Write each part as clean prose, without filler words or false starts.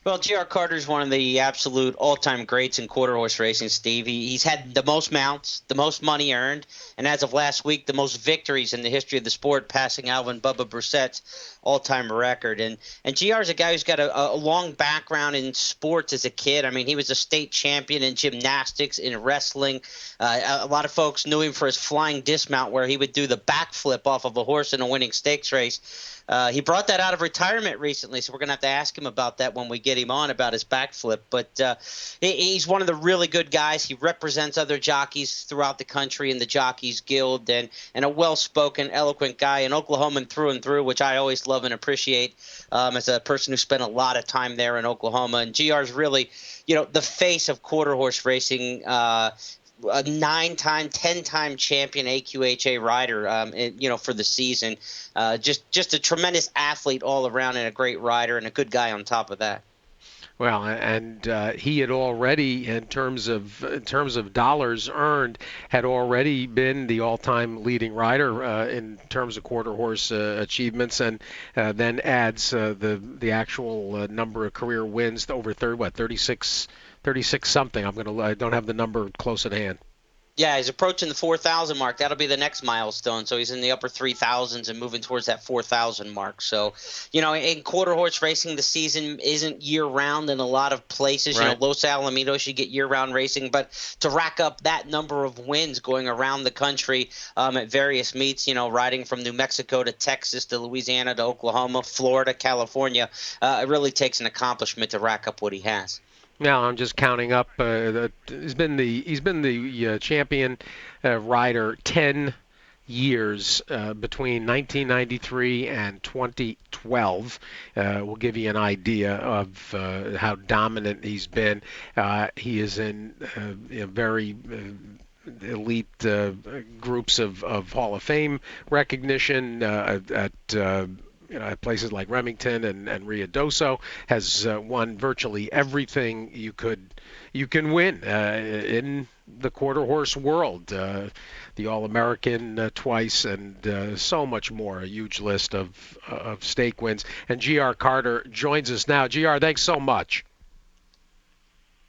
Well, J.R. Carter's one of the absolute all-time greats in quarter horse racing, Steve. He's had the most mounts, the most money earned, and as of last week, the most victories in the history of the sport, passing Alvin Bubba Brissett's all-time record. And J.R. is a guy who's got a long background in sports as a kid. I mean, he was a state champion in gymnastics, in wrestling. A lot of folks knew him for his flying dismount, where he would do the backflip off of a horse in a winning stakes race. He brought that out of retirement recently, so we're going to have to ask him about that when we get him on, about his backflip. But he's one of the really good guys. He represents other jockeys throughout the country in the Jockeys Guild, and a well-spoken, eloquent guy, an Oklahoman through and through, which I always love and appreciate as a person who spent a lot of time there in Oklahoma. And GR's really, the face of quarter horse racing. A 9-time, 10-time champion AQHA rider, for the season. Just a tremendous athlete all around, and a great rider, and a good guy on top of that. Well, and he had already, in terms of dollars earned, had already been the all-time leading rider in terms of quarter horse achievements, and then adds the actual number of career wins to over 36 something. I don't have the number close at hand. Yeah, he's approaching the 4,000 mark. That'll be the next milestone. So he's in the upper 3,000s and moving towards that 4,000 mark. So, in quarter horse racing, the season isn't year-round in a lot of places. Right. Los Alamitos, you get year-round racing. But to rack up that number of wins going around the country at various meets, riding from New Mexico to Texas to Louisiana to Oklahoma, Florida, California, it really takes an accomplishment to rack up what he has. Now I'm just counting up. He's been the champion rider 10 years between 1993 and 2012. Will give you an idea of how dominant he's been. He is in very elite groups of Hall of Fame recognition at places like Remington and Ruidoso. Has won virtually everything you can win in the quarter horse world. The All-American twice, and so much more. A huge list of stake wins. And G.R. Carter joins us now. G.R., thanks so much.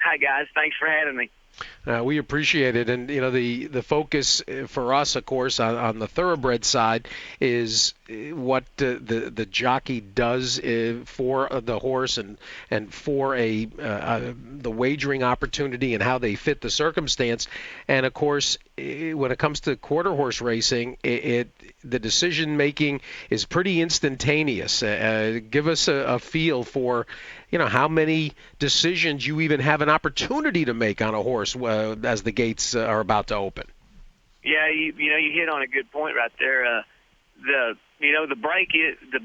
Hi guys, thanks for having me. We appreciate it, and the focus for us, of course, on the thoroughbred side is what the jockey does for the horse and for the wagering opportunity and how they fit the circumstance. And of course, when it comes to quarter horse racing, the decision making is pretty instantaneous. Give us a feel for how many decisions you even have an opportunity to make on a horse as the gates are about to open. Yeah, you hit on a good point right there. The break is the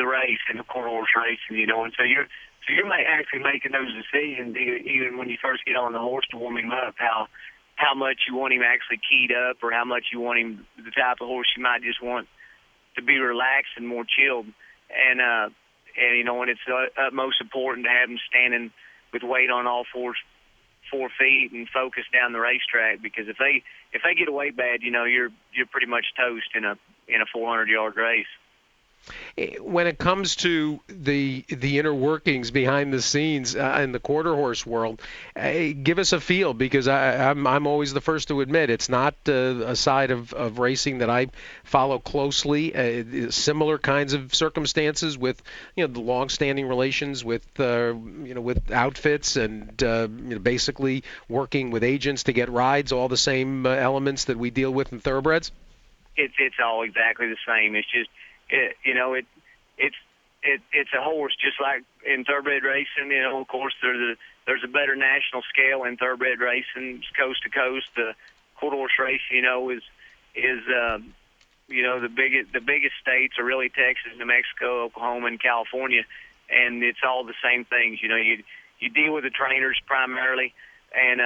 race in the quarter horse racing, and so you're actually making those decisions even when you first get on the horse to warm him up, how much you want him actually keyed up, or how much you want him, the type of horse you might just want to be relaxed and more chilled. And it's utmost important to have them standing with weight on all four feet and focus down the racetrack, because if they get away bad, you're pretty much toast in a 400-yard race. When it comes to the inner workings behind the scenes in the quarter horse world, give us a feel, because I'm always the first to admit it's not a side of racing that I follow closely. Similar kinds of circumstances with the long-standing relations with with outfits and basically working with agents to get rides, all the same elements that we deal with in thoroughbreds. It's all exactly the same. It's just it's a horse, just like in thoroughbred racing. Of course, there's a better national scale in thoroughbred racing, it's coast to coast. The quarter horse race, is the biggest states are really Texas, New Mexico, Oklahoma, and California, and it's all the same things. You deal with the trainers primarily, and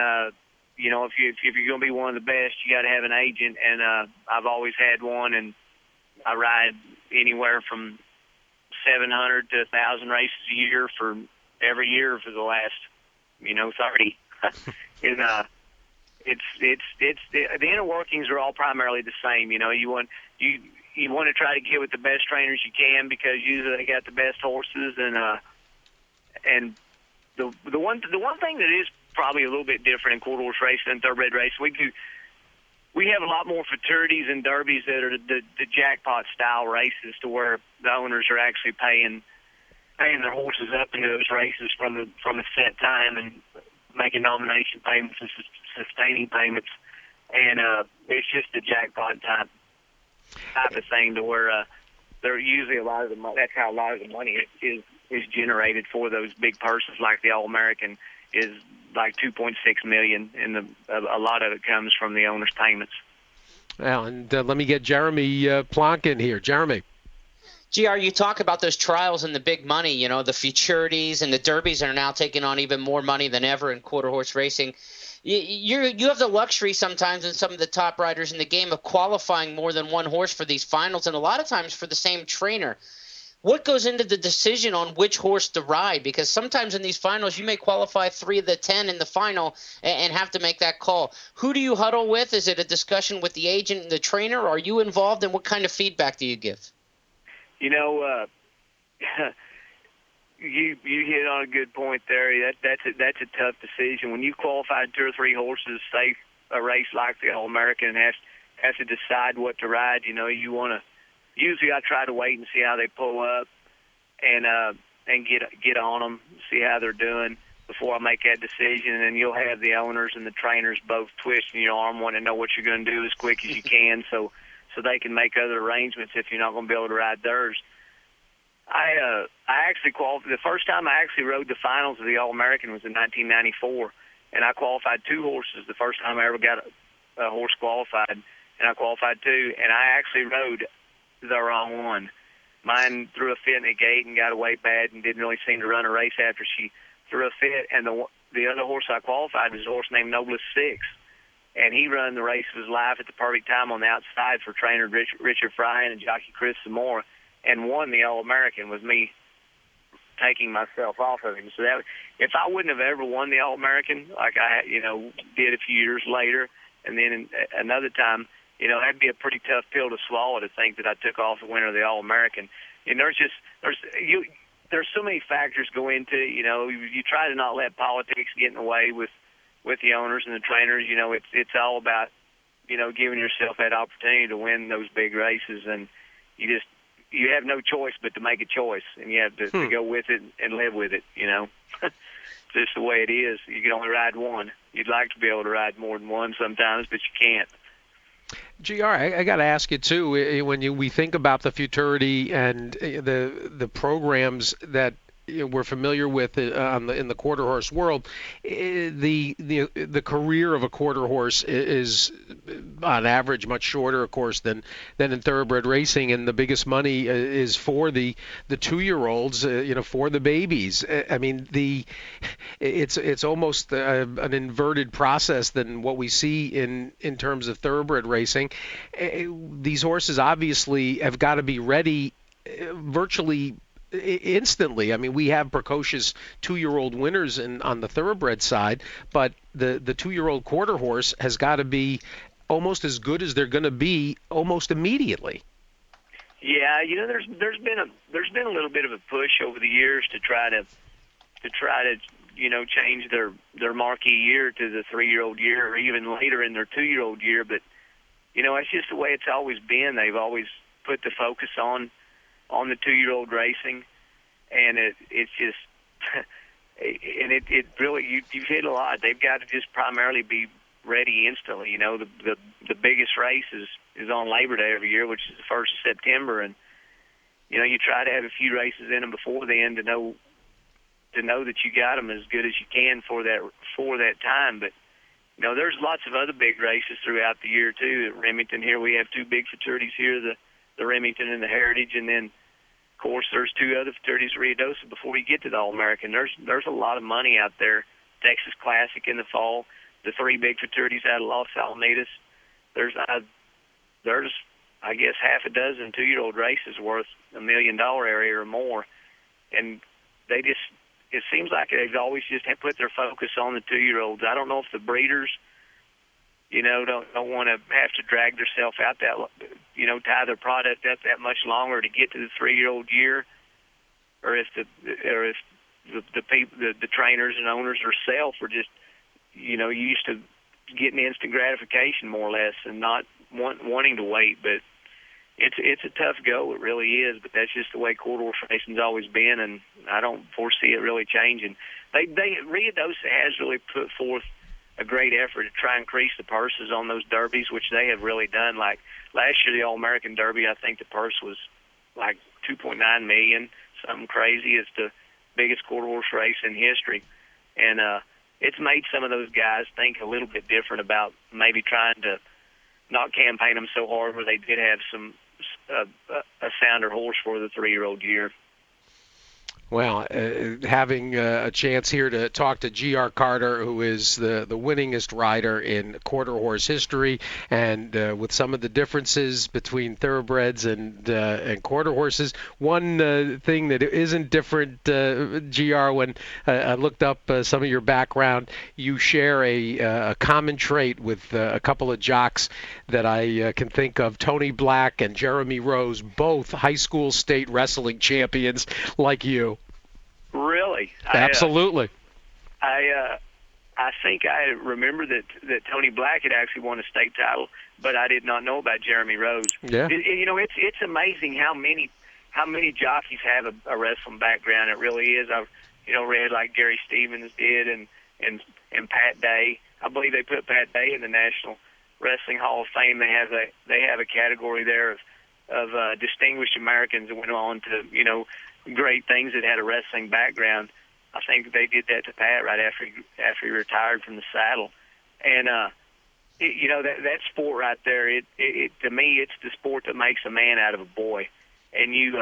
if you're going to be one of the best, you got to have an agent, and I've always had one, and I ride anywhere from 700 to 1,000 races a year for every year for the last 30. And the inner workings are all primarily the same. You want to try to get with the best trainers you can, because usually they got the best horses, and and the one thing that is probably a little bit different in quarter horse racing and thoroughbred racing, we have a lot more futurities and derbies that are the jackpot style races, to where the owners are actually paying their horses up into those races from a set time and making nomination payments and sustaining payments, and it's just a jackpot type of thing, to where they're usually a lot of the money. That's how a lot of the money is generated for those big purses, like the All-American is like $2.6 million, and a lot of it comes from the owner's payments. Well, and let me get Jeremy Plonk in here. Jeremy. GR, you talk about those trials and the big money, you know, the futurities and the derbies are now taking on even more money than ever in quarter horse racing. You have the luxury sometimes, in some of the top riders in the game, of qualifying more than one horse for these finals, and a lot of times for the same trainer. What goes into the decision on which horse to ride? Because sometimes in these finals you may qualify 3 of the 10 in the final and have to make that call. Who do you huddle with? Is it a discussion with the agent and the trainer? Are you involved, and what kind of feedback do you give? You know, you hit on a good point there. That's a tough decision. When you qualified 2 or 3 horses, say a race like the All-American, has to decide what to ride. You know, you want to. Usually, I try to wait and see how they pull up, and get on them, see how they're doing before I make that decision. And then you'll have the owners and the trainers both twisting your arm, wanting to know what you're going to do as quick as you can, so they can make other arrangements if you're not going to be able to ride theirs. I actually qualified. The first time I actually rode the finals of the All-American was in 1994, and I qualified 2 horses. The first time I ever got a horse qualified, and I qualified 2, and I actually rode the wrong one. Mine threw a fit in the gate and got away bad, and didn't really seem to run a race after she threw a fit. And the other horse I qualified was a horse named Noblest Six, and he ran the race of his life at the perfect time on the outside for trainer Richard Fryan and jockey Chris Zamora, and won the All-American with me taking myself off of him. So that, if I wouldn't have ever won the All-American, like I did a few years later, and then another time, that'd be a pretty tough pill to swallow, to think that I took off the winner of the All-American. And there's so many factors go into it. You try to not let politics get in the way with the owners and the trainers. It's all about giving yourself that opportunity to win those big races, and you have no choice but to make a choice, and you have to go with it and live with it. It's just the way it is. You can only ride one. You'd like to be able to ride more than one sometimes, but you can't. GR, I got to ask you too. When we think about the futurity and the programs that we're familiar with in the quarter horse world, the career of a quarter horse is on average much shorter, of course, than in thoroughbred racing, and the biggest money is for the 2-year-olds, for the babies. I mean, it's almost an inverted process than what we see in terms of thoroughbred racing. These horses obviously have got to be ready virtually instantly. I mean, we have precocious 2-year-old winners on the thoroughbred side, but the 2-year-old quarter horse has got to be almost as good as they're going to be almost immediately. Yeah, there's been a little bit of a push over the years to try to change their marquee year to the 3-year-old year, or even later in their 2-year-old year. But it's just the way it's always been. They've always put the focus on the 2-year-old racing, and it's just and it really, you've hit a lot. They've got to just primarily be ready instantly. The biggest race is on Labor Day every year, which is the 1st of September, and you try to have a few races in them before then to know that you got them as good as you can for that time. But there's lots of other big races throughout the year too. At Remington here, we have 2 big futurities here, the Remington and the Heritage, and then of course there's 2 other futurities at Ruidoso before you get to the All-American. There's a lot of money out there. Texas Classic in the fall, the 3 big futurities out of Los Alamitos. There's I guess half a dozen 2-year-old races worth $1 million area or more, and it seems like they've always just put their focus on the 2-year-olds. I don't know if the breeders don't want to have to drag themselves out tie their product up that much longer to get to the 3-year-old year, or if the people, the trainers and owners herself are just, used to getting instant gratification more or less and not wanting to wait. But it's a tough go. It really is. But that's just the way quarter horse racing's always been, and I don't foresee it really changing. Rio Dosa has really put forth a great effort to try and increase the purses on those derbies, which they have really done. Like last year, the All-American Derby, I think the purse was like $2.9 million, something crazy. It's the biggest quarter horse race in history. And it's made some of those guys think a little bit different about maybe trying to not campaign them so hard, where they did have a sounder horse for the 3-year-old year. Well, having a chance here to talk to G.R. Carter, who is the winningest rider in quarter horse history, and with some of the differences between thoroughbreds and quarter horses. One thing that isn't different, G.R., when I looked up some of your background, you share a common trait with a couple of jocks that I can think of, Tony Black and Jeremy Rose, both high school state wrestling champions like you. Really? Absolutely. I think I remember that Tony Black had actually won a state title, but I did not know about Jeremy Rose. Yeah. It's amazing how many jockeys have a wrestling background. It really is. I've read like Gary Stevens did and Pat Day. I believe they put Pat Day in the National Wrestling Hall of Fame. They have a category there of distinguished Americans that went on to great things that had a wrestling background. I think they did that to Pat right after he retired from the saddle. And that sport right there, it to me, it's the sport that makes a man out of a boy. And you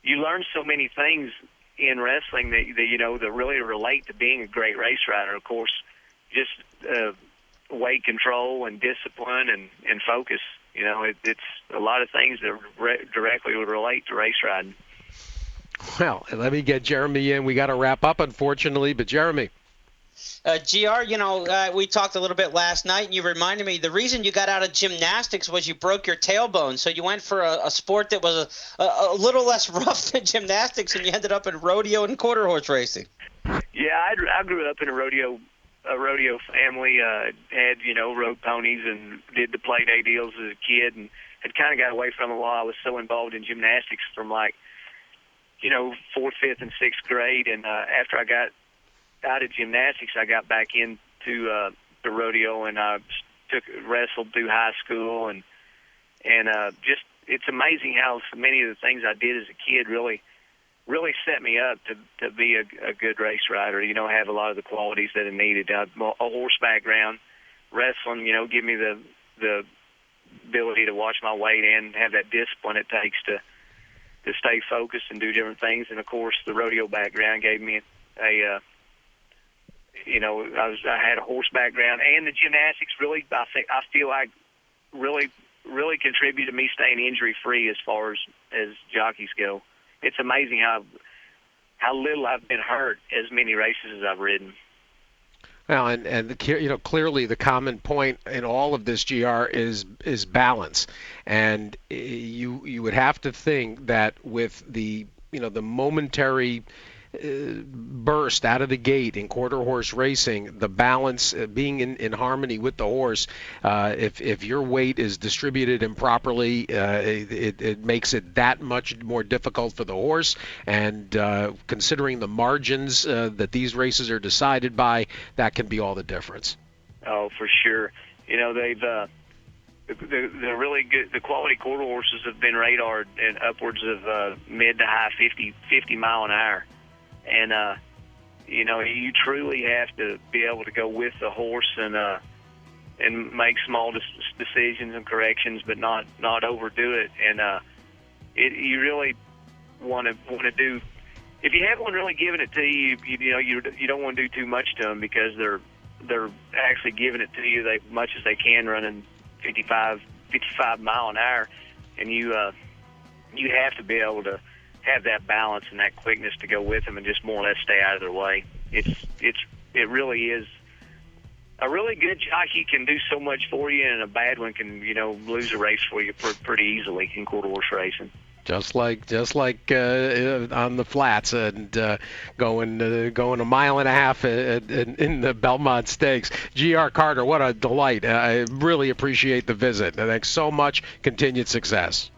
learn so many things in wrestling that really relate to being a great race rider. Of course, just weight control and discipline and focus. It's a lot of things that directly would relate to race riding. Well, let me get Jeremy in. We got to wrap up, unfortunately, but Jeremy. GR, we talked a little bit last night, and you reminded me the reason you got out of gymnastics was you broke your tailbone. So you went for a sport that was a little less rough than gymnastics, and you ended up in rodeo and quarter horse racing. Yeah, I grew up in a rodeo family. Had rode ponies and did the play day deals as a kid, and had kind of got away from it while I was so involved in gymnastics from 4th, 5th, and 6th grade. And after I got out of gymnastics, I got back into the rodeo, and I wrestled through high school, and just it's amazing how so many of the things I did as a kid really set me up to be a good race rider. Have a lot of the qualities that I needed. A horse background, wrestling, give me the ability to watch my weight and have that discipline it takes to stay focused and do different things. And of course, the rodeo background gave me I had a horse background, and the gymnastics really, I feel like really contributed to me staying injury free as far as jockeys go. It's amazing how little I've been hurt as many races as I've ridden. Well, and clearly the common point in all of this, GR, is balance, and you would have to think that with the momentary burst out of the gate in quarter horse racing, the balance being in harmony with the horse, if your weight is distributed improperly, it makes it that much more difficult for the horse. And considering the margins that these races are decided by, that can be all the difference. Oh, for sure. They've the really good, the quality quarter horses have been radared in upwards of mid to high 50 mile an hour. And you truly have to be able to go with the horse and make small decisions and corrections, but not overdo it. And you really want to do. If you have one really giving it to you, you don't want to do too much to them, because they're actually giving it to you as much as they can, running 55 mile an hour, and you have to be able to have that balance and that quickness to go with them and just more or less stay out of their way. It really is. A really good jockey can do so much for you, and a bad one can lose a race for you pretty easily in quarter horse racing. Just like on the flats and going a mile and a half in the Belmont Stakes. G.R. Carter, what a delight. I really appreciate the visit. Thanks so much. Continued success.